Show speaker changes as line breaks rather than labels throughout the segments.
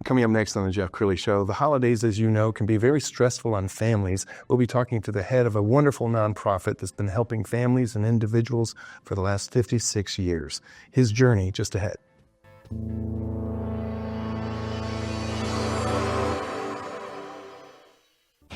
Coming up next on the Jeff Crilley Show, the holidays, as you know, can be very stressful on families. We'll be talking to the head of a wonderful nonprofit that's been helping families and individuals for the last 56 years. His journey just ahead.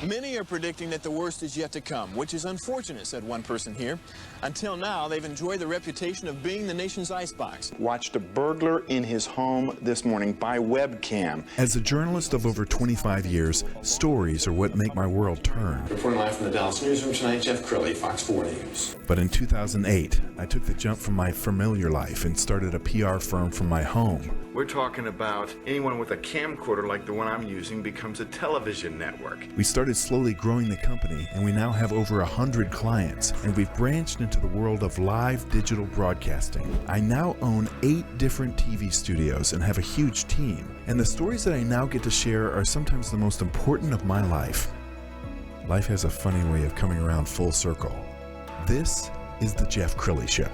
Many are predicting that the worst is yet to come, which is unfortunate, said one person here. Until now, they've enjoyed the reputation of being the nation's icebox.
Watched a burglar in his home this morning by webcam.
As a journalist of over 25 years, stories are what make my world turn.
Reporting live from the Dallas newsroom tonight, Jeff Crilley, Fox 4 News.
But in 2008, I took the jump from my familiar life and started a PR firm from my home.
We're talking about anyone with a camcorder like the one I'm using becomes a television network.
We started slowly growing the company, and we now have over 100 clients, and we've branched into the world of live digital broadcasting. I now own 8 different TV studios and have a huge team, and the stories that I now get to share are sometimes the most important of my life. Life has a funny way of coming around full circle. This is the Jeff Crilley Show.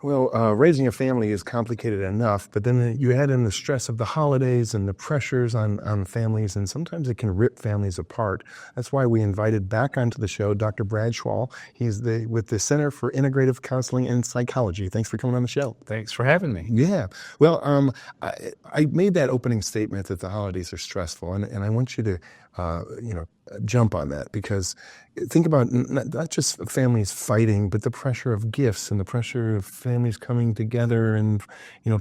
Well, raising a family is complicated enough, but then you add in the stress of the holidays and the pressures on families, and sometimes it can rip families apart. That's why we invited back onto the show Dr. Brad Schwall. He's with the Center for Integrative Counseling and Psychology. Thanks for coming on the show.
Thanks for having me.
Yeah. Well, I made that opening statement that the holidays are stressful, and I want you to jump on that, because think about not just families fighting, but the pressure of gifts and the pressure of families coming together and,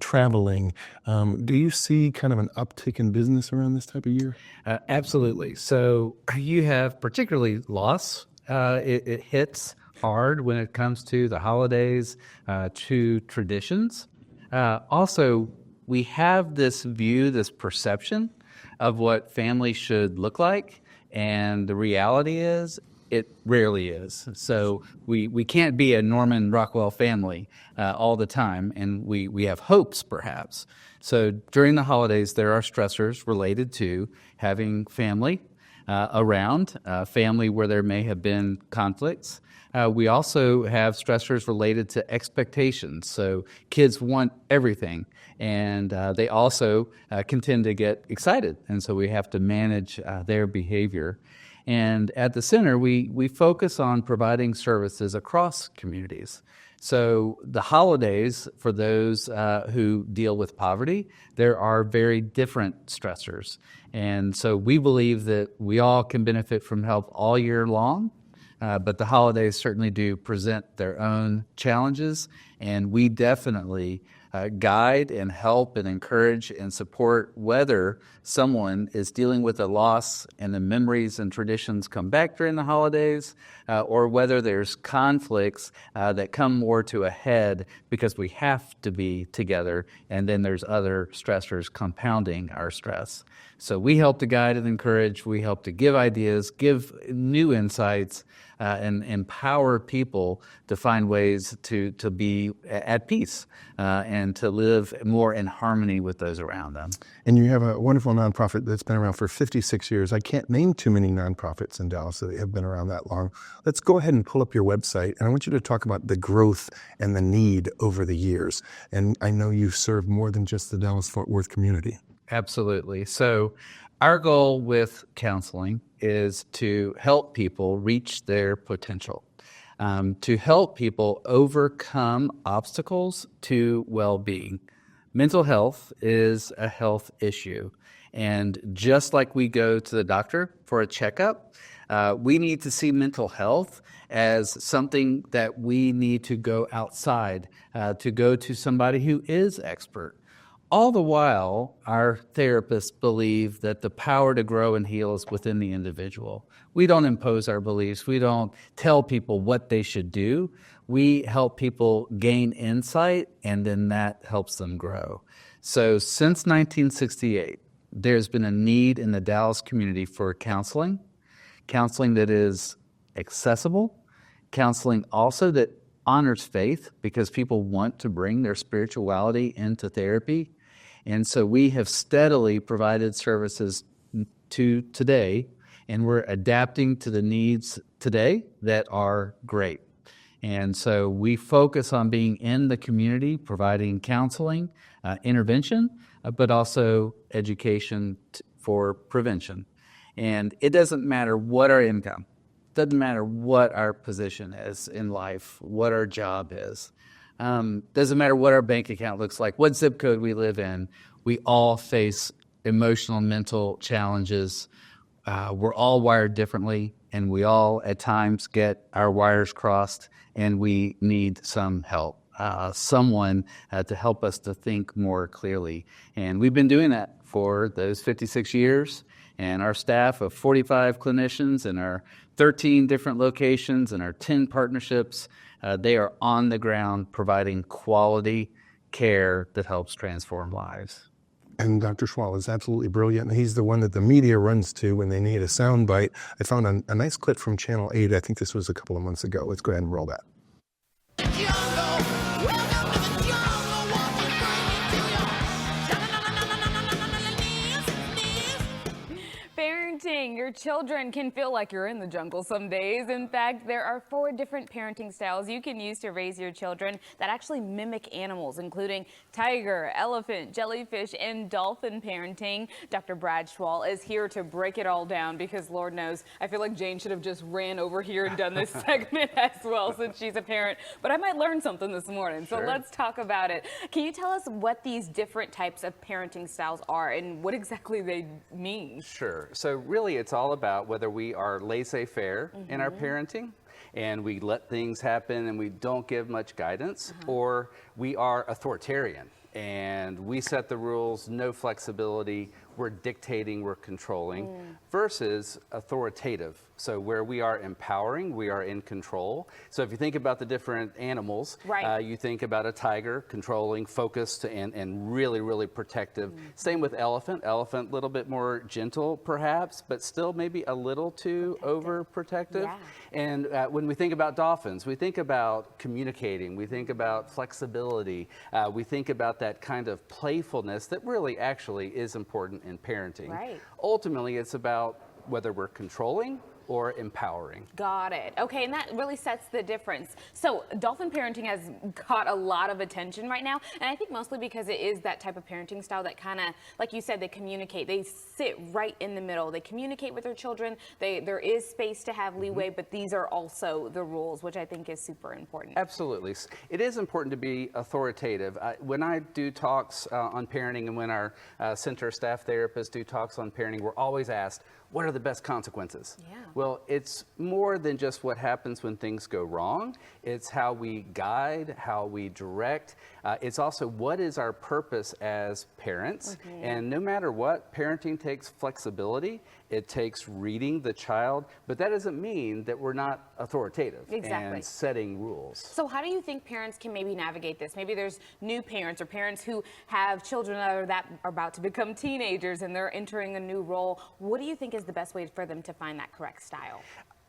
traveling. Do you see kind of an uptick in business around this type of year?
Absolutely. So you have particularly loss. It hits hard when it comes to the holidays, to traditions. Also, we have this view, this perception of what family should look like, and the reality is it rarely is. So we can't be a Norman Rockwell family all the time, and we have hopes perhaps. So during the holidays, there are stressors related to having family around, family where there may have been conflicts. We also have stressors related to expectations. So kids want everything, and they also can tend to get excited, and so we have to manage their behavior. And at the center, we focus on providing services across communities. So the holidays, for those who deal with poverty, there are very different stressors. And so we believe that we all can benefit from help all year long. But the holidays certainly do present their own challenges, and we definitely guide and help and encourage and support whether someone is dealing with a loss and the memories and traditions come back during the holidays, or whether there's conflicts that come more to a head because we have to be together, and then there's other stressors compounding our stress. So we help to guide and encourage, we help to give ideas, give new insights, and empower people to find ways to be at peace and to live more in harmony with those around them.
And you have a wonderful nonprofit that's been around for 56 years. I can't name too many nonprofits in Dallas that have been around that long. Let's go ahead and pull up your website, and I want you to talk about the growth and the need over the years. And I know you serve more than just the Dallas-Fort Worth community.
Absolutely. So our goal with counseling is to help people reach their potential, to help people overcome obstacles to well-being. Mental health is a health issue, and just like we go to the doctor for a checkup, we need to see mental health as something that we need to go outside, to go to somebody who is expert. All the while, our therapists believe that the power to grow and heal is within the individual. We don't impose our beliefs. We don't tell people what they should do. We help people gain insight, and then that helps them grow. So since 1968, there's been a need in the Dallas community for counseling that is accessible, counseling also that honors faith, because people want to bring their spirituality into therapy. And so we have steadily provided services to today, and we're adapting to the needs today that are great. And so we focus on being in the community, providing counseling, intervention, but also education for prevention. And it doesn't matter what our income, doesn't matter what our position is in life, what our job is. Doesn't matter what our bank account looks like, what zip code we live in. We all face emotional and mental challenges. We're all wired differently, and we all at times get our wires crossed, and we need some help. Someone to help us to think more clearly. And we've been doing that for those 56 years. And our staff of 45 clinicians and our 13 different locations and our 10 partnerships, they are on the ground providing quality care that helps transform lives.
And Dr. Schwall is absolutely brilliant. And he's the one that the media runs to when they need a sound bite. I found a nice clip from Channel 8. I think this was a couple of months ago. Let's go ahead and roll that.
Your children can feel like you're in the jungle some days. In fact, there are 4 different parenting styles you can use to raise your children that actually mimic animals, including tiger, elephant, jellyfish, and dolphin parenting. Dr. Brad Schwall is here to break it all down because Lord knows, I feel like Jane should have just ran over here and done this segment as well since she's a parent. But I might learn something this morning, so let's talk about it. Can you tell us what these different types of parenting styles are and what exactly they mean?
Sure. So really it's all about whether we are laissez-faire in our parenting and we let things happen and we don't give much guidance, or we are authoritarian and we set the rules, no flexibility, we're dictating, we're controlling, versus authoritative. So where we are empowering, we are in control. So if you think about the different animals, you think about a tiger, controlling, focused, and really, really protective. Same with elephant. Elephant, a little bit more gentle perhaps, but still maybe a little too overprotective. And when we think about dolphins, we think about communicating, we think about flexibility, we think about that kind of playfulness that really actually is important in parenting. Ultimately, it's about whether we're controlling or empowering.
Got it. Okay, and that really sets the difference. So dolphin parenting has got a lot of attention right now, and I think mostly because it is that type of parenting style that kind of, like you said, they communicate. They sit right in the middle. They communicate with their children. There is space to have leeway, but these are also the rules, which I think is super important.
Absolutely. It is important to be authoritative. When I do talks on parenting and when our center staff therapists do talks on parenting, we're always asked, what are the best consequences? Well, it's more than just what happens when things go wrong. It's how we guide, how we direct. It's also what is our purpose as parents. And no matter what, parenting takes flexibility. It takes reading the child, but that doesn't mean that we're not authoritative and setting rules.
So how do you think parents can maybe navigate this? Maybe there's new parents or parents who have children that are about to become teenagers and they're entering a new role. What do you think is the best way for them to find that correct style?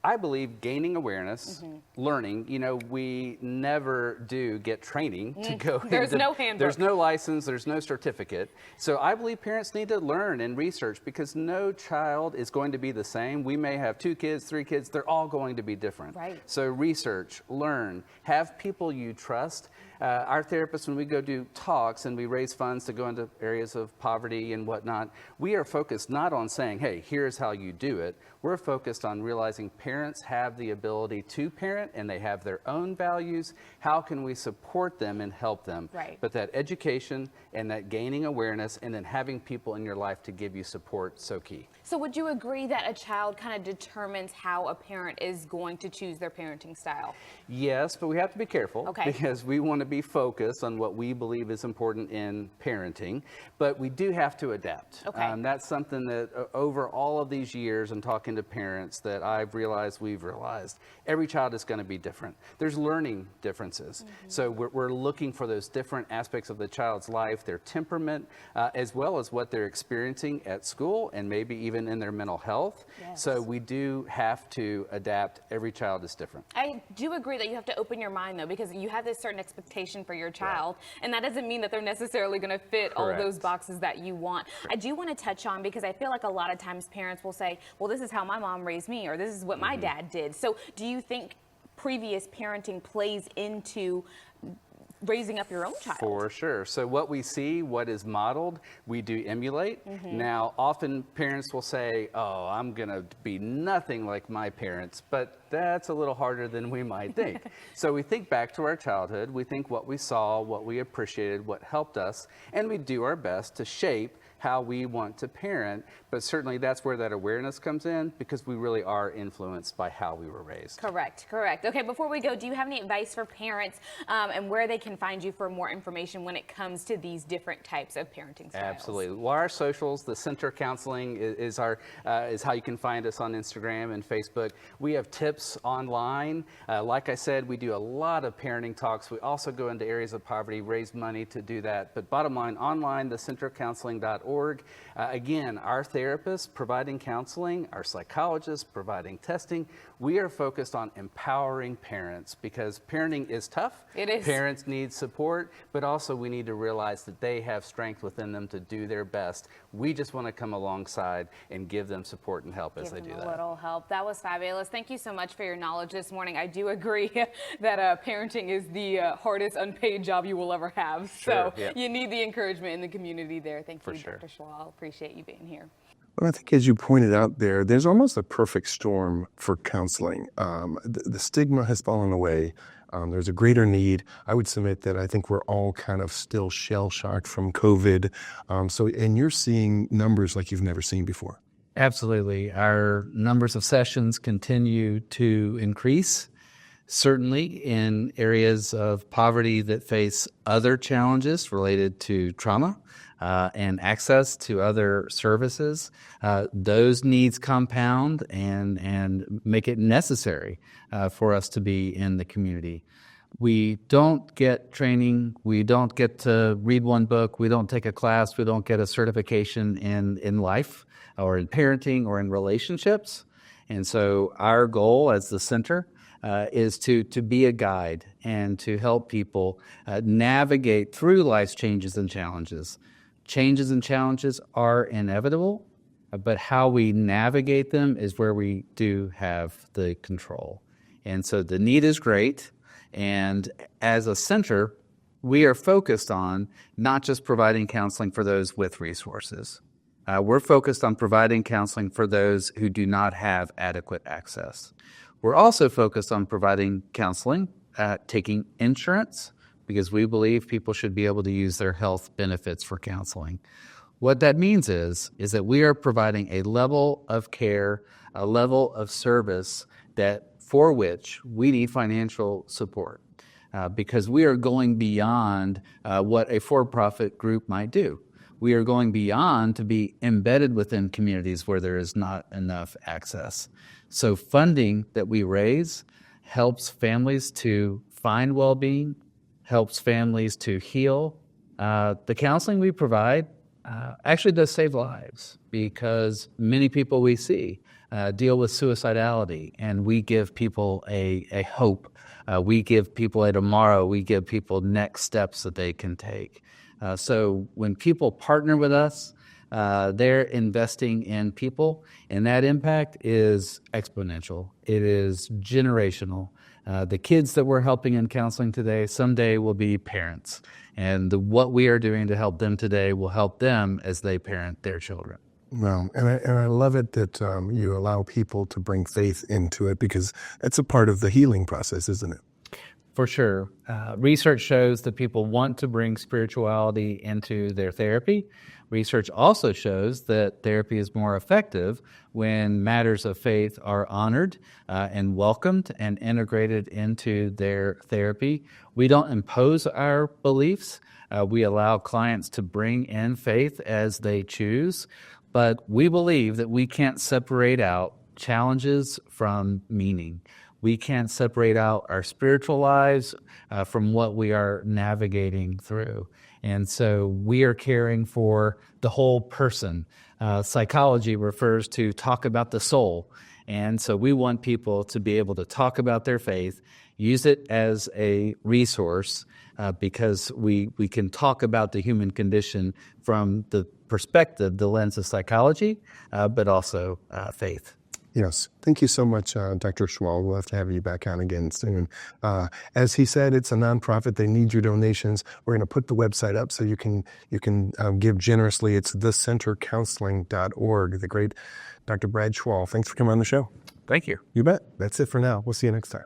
I believe gaining awareness, learning, we never do get training to go.
There's no handbook.
There's no license, there's no certificate. So I believe parents need to learn and research because no child is going to be the same. We may have 2 kids, 3 kids, they're all going to be different. So research, learn, have people you trust. Our therapists, when we go do talks and we raise funds to go into areas of poverty and whatnot, we are focused not on saying, hey, here's how you do it. We're focused on realizing parents have the ability to parent and they have their own values. How can we support them and help them? But that education and that gaining awareness and then having people in your life to give you support, so key.
So would you agree that a child kind of determines how a parent is going to choose their parenting style?
Yes, but we have to be careful because we want to be focused on what we believe is important in parenting, but we do have to adapt. That's something that over all of these years and talking to parents that I've realized, we've realized, every child is going to be different. There's learning differences. So we're looking for those different aspects of the child's life, their temperament, as well as what they're experiencing at school and maybe even in their mental health. So we do have to adapt. Every child is different.
I do agree that you have to open your mind though, because you have this certain expectation for your child, and that doesn't mean that they're necessarily going to fit all those boxes that you want. I do want to touch on, because I feel like a lot of times parents will say, well, this is how my mom raised me, or this is what my dad did. So do you think previous parenting plays into raising up your own child.
For sure. So what we see, what is modeled, we do emulate. Now, often parents will say, oh, I'm going to be nothing like my parents, but that's a little harder than we might think. So we think back to our childhood, we think what we saw, what we appreciated, what helped us, and we do our best to shape how we want to parent, but certainly that's where that awareness comes in, because we really are influenced by how we were raised.
Correct. Okay, before we go, do you have any advice for parents and where they can find you for more information when it comes to these different types of parenting styles?
Absolutely. Well, our socials, the Center Counseling is how you can find us on Instagram and Facebook. We have tips online. Like I said, we do a lot of parenting talks. We also go into areas of poverty, raise money to do that. But bottom line, online, thecentercounseling.org. Again, our therapists providing counseling, our psychologists providing testing. We are focused on empowering parents, because parenting is tough.
It is.
Parents need support, but also we need to realize that they have strength within them to do their best. We just want to come alongside and give them support and help as they do that.
A little help. That was fabulous. Thank you so much for your knowledge this morning. I do agree that parenting is the hardest unpaid job you will ever have.
Sure,
So
yep.
you need the encouragement in the community there. Thank you,
sure.
Dr. Schwall. Appreciate you being here.
Well, I think as you pointed out there's almost a perfect storm for counseling. The stigma has fallen away. There's a greater need. I would submit that I think we're all kind of still shell-shocked from COVID. And you're seeing numbers like you've never seen before.
Absolutely. Our numbers of sessions continue to increase, certainly in areas of poverty that face other challenges related to trauma and access to other services. Those needs compound and make it necessary for us to be in the community. We don't get training. We don't get to read one book. We don't take a class. We don't get a certification in life or in parenting or in relationships. And so our goal as the center is to be a guide and to help people navigate through life's changes and challenges. Changes and challenges are inevitable, but how we navigate them is where we do have the control. And so the need is great. And as a center, we are focused on not just providing counseling for those with resources. We're focused on providing counseling for those who do not have adequate access. We're also focused on providing counseling, taking insurance, because we believe people should be able to use their health benefits for counseling. What that means is that we are providing a level of care, a level of service for which we need financial support, because we are going beyond what a for-profit group might do. We are going beyond to be embedded within communities where there is not enough access. So funding that we raise helps families to find well-being, helps families to heal. The counseling we provide actually does save lives, because many people we see deal with suicidality, and we give people a hope. We give people a tomorrow. We give people next steps that they can take. So when people partner with us, they're investing in people, and that impact is exponential. It is generational. The kids that we're helping in counseling today someday will be parents, and what we are doing to help them today will help them as they parent their children.
Well, and I love it that you allow people to bring faith into it, because that's a part of the healing process, isn't it?
For sure. Research shows that people want to bring spirituality into their therapy. Research also shows that therapy is more effective when matters of faith are honored and welcomed and integrated into their therapy. We don't impose our beliefs. We allow clients to bring in faith as they choose, but we believe that we can't separate out challenges from meaning. We can't separate out our spiritual lives from what we are navigating through. And so we are caring for the whole person. Psychology refers to talk about the soul. And so we want people to be able to talk about their faith, use it as a resource, because we can talk about the human condition from the perspective, the lens of psychology, but also faith.
Yes. Thank you so much, Dr. Schwall. We'll have to have you back on again soon. As he said, it's a nonprofit. They need your donations. We're going to put the website up so you can give generously. It's thecentercounseling.org. The great Dr. Brad Schwall. Thanks for coming on the show.
Thank you.
You bet. That's it for now. We'll see you next time.